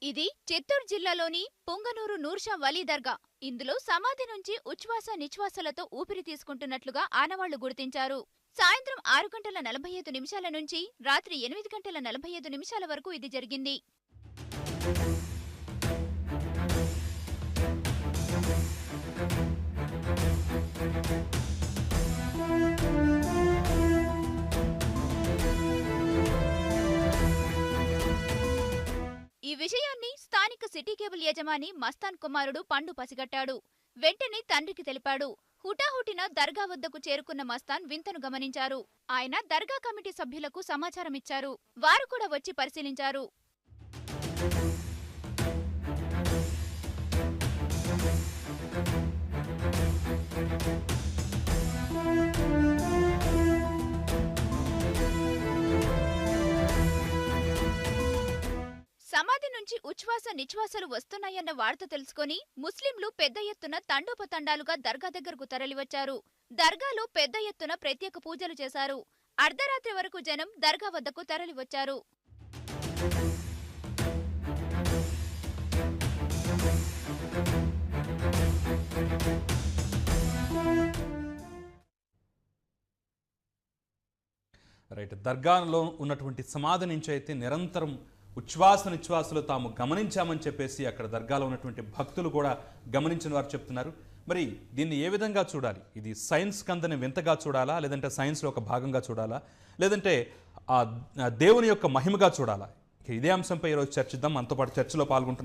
ఇది చిత్తూరు జిల్లాలోని పొంగనూరు నూర్షా వలీ దర్గా. ఇందులో సమాధి నుంచి ఉచ్ఛ్వాస నిశ్వాసాలతో ఊపిరి తీసుకుంటున్నట్లుగా ఆనవాళ్లు గుర్తించారు. సాయంత్రం 6:45 నుంచి రాత్రి 8:45 వరకు ఇది జరిగింది. ఈ విషయాన్ని స్థానిక సిటీ కేబుల్ యజమాని మస్తాన్ కుమారుడు పండు పసిగట్టాడు. వెంటనే తండ్రికి తెలిపాడు. హుటాహుటిన దర్గా వద్దకు చేరుకున్న మస్తాన్ వింతను గమనించారు. ఆయన దర్గా కమిటీ సభ్యులకు సమాచారం ఇచ్చారు. వారు కూడా వచ్చి పరిశీలించారు. సమాధి నుంచి ఉచ్ఛ్వాస నిశ్వాసాలు వస్తున్నాయన్న వార్త తెలుసుకుని ముస్లింలు పెద్ద ఎత్తున తండోపతండాలుగా దర్గా దగ్గరకు తరలివచ్చారు. దర్గాలో పెద్ద ఎత్తున ప్రత్యేక పూజలు చేశారు. అర్ధరాత్రి వరకు జనం దర్గా వద్దకు తరలివచ్చారు. రైట్, దర్గాలో ఉన్నటువంటి సమాధి నుంచి అయితే నిరంతరం ఉచ్ఛ్వాస నిశ్వాసాలు తాము గమనించామని చెప్పేసి అక్కడ దర్గాలో ఉన్నటువంటి భక్తులు కూడా గమనించిన వారు చెప్తున్నారు. మరి దీన్ని ఏ విధంగా చూడాలి? ఇది సైన్స్ కందని వింతగా చూడాలా, లేదంటే సైన్స్లో ఒక భాగంగా చూడాలా, లేదంటే ఆ దేవుని యొక్క మహిమగా చూడాలా? ఇదే అంశంపై ఈరోజు చర్చిద్దాం. మనతో పాటు చర్చలో పాల్గొంటున్నారు